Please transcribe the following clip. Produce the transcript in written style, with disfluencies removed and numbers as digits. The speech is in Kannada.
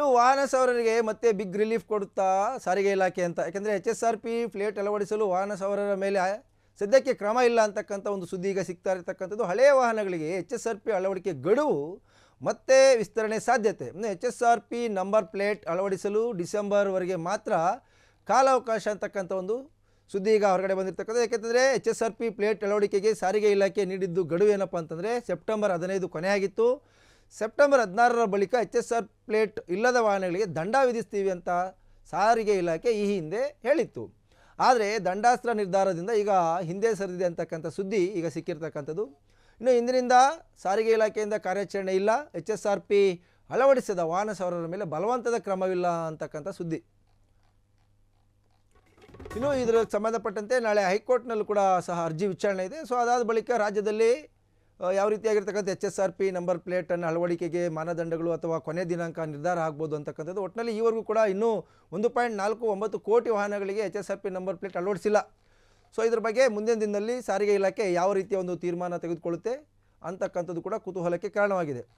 ಇನ್ನು ವಾಹನ ಸವಾರರಿಗೆ ಮತ್ತೆ ಬಿಗ್ ರಿಲೀಫ್ ಕೊಡುತ್ತಾ ಸಾರಿಗೆ ಇಲಾಖೆ ಅಂತ. ಯಾಕೆಂದರೆ HSRP ಪ್ಲೇಟ್ ಅಳವಡಿಸಲು ವಾಹನ ಸವಾರರ ಮೇಲೆ ಸದ್ಯಕ್ಕೆ ಕ್ರಮ ಇಲ್ಲ ಅಂತಕ್ಕಂಥ ಒಂದು ಸುದ್ದಿ ಈಗ ಸಿಗ್ತಾ ಇರತಕ್ಕಂಥದ್ದು. ಹಳೆಯ ವಾಹನಗಳಿಗೆ HSRP ಅಳವಡಿಕೆ ಗಡುವು ಮತ್ತೆ ವಿಸ್ತರಣೆ ಸಾಧ್ಯತೆ. HSRP ನಂಬರ್ ಪ್ಲೇಟ್ ಅಳವಡಿಸಲು ಡಿಸೆಂಬರ್ವರೆಗೆ ಮಾತ್ರ ಕಾಲಾವಕಾಶ ಅಂತಕ್ಕಂಥ ಒಂದು ಸುದ್ದಿ ಈಗ ಹೊರಗಡೆ ಬಂದಿರತಕ್ಕಂಥದ್ದು. ಯಾಕೆಂದರೆ HSRP ಪ್ಲೇಟ್ ಅಳವಡಿಕೆಗೆ ಸಾರಿಗೆ ಇಲಾಖೆ ನೀಡಿದ್ದು ಗಡುವು ಏನಪ್ಪ ಅಂತಂದರೆ ಸೆಪ್ಟೆಂಬರ್ 15 ಕೊನೆಯಾಗಿತ್ತು. ಸೆಪ್ಟೆಂಬರ್ 16ರ ಬಳಿಕ HSR ಪ್ಲೇಟ್ ಇಲ್ಲದ ವಾಹನಗಳಿಗೆ ದಂಡ ವಿಧಿಸ್ತೀವಿ ಅಂತ ಸಾರಿಗೆ ಇಲಾಖೆ ಈ ಹಿಂದೆ ಹೇಳಿತ್ತು. ಆದರೆ ದಂಡಾಸ್ತ್ರ ನಿರ್ಧಾರದಿಂದ ಈಗ ಹಿಂದೆ ಸರಿದಿದೆ ಅಂತಕ್ಕಂಥ ಸುದ್ದಿ ಈಗ ಸಿಕ್ಕಿರ್ತಕ್ಕಂಥದ್ದು. ಇನ್ನು ಇಂದಿನಿಂದ ಸಾರಿಗೆ ಇಲಾಖೆಯಿಂದ ಕಾರ್ಯಾಚರಣೆ ಇಲ್ಲ, HSRP ಅಳವಡಿಸಿದ ವಾಹನ ಸವಾರರ ಮೇಲೆ ಬಲವಂತದ ಕ್ರಮವಿಲ್ಲ ಅಂತಕ್ಕಂಥ ಸುದ್ದಿ. ಇನ್ನು ಇದರ ಸಂಬಂಧಪಟ್ಟಂತೆ ನಾಳೆ ಹೈಕೋರ್ಟ್ನಲ್ಲೂ ಕೂಡ ಸಹ ಅರ್ಜಿ ವಿಚಾರಣೆ ಇದೆ. ಸೊ ಅದಾದ ಬಳಿಕ ರಾಜ್ಯದಲ್ಲಿ ಯಾವ ರೀತಿಯಾಗಿರ್ತಕ್ಕಂಥ HSRP ನಂಬರ್ ಪ್ಲೇಟನ್ನು ಅಳವಡಿಕೆಗೆ ಮಾನದಂಡಗಳು ಅಥವಾ ಕೊನೆ ದಿನಾಂಕ ನಿರ್ಧಾರ ಆಗ್ಬೋದು ಅಂತಕ್ಕಂಥದ್ದು. ಒಟ್ಟಿನಲ್ಲಿ ಈವರೆಗೂ ಕೂಡ ಇನ್ನೂ 1.49 ಕೋಟಿ ವಾಹನಗಳಿಗೆ HSRP ನಂಬರ್ ಪ್ಲೇಟ್ ಅಳವಡಿಸಿಲ್ಲ. ಸೊ ಇದ್ರ ಬಗ್ಗೆ ಮುಂದಿನ ದಿನದಲ್ಲಿ ಸಾರಿಗೆ ಇಲಾಖೆ ಯಾವ ರೀತಿಯ ಒಂದು ತೀರ್ಮಾನ ತೆಗೆದುಕೊಳ್ಳುತ್ತೆ ಅಂತಕ್ಕಂಥದ್ದು ಕೂಡ ಕುತೂಹಲಕ್ಕೆ ಕಾರಣವಾಗಿದೆ.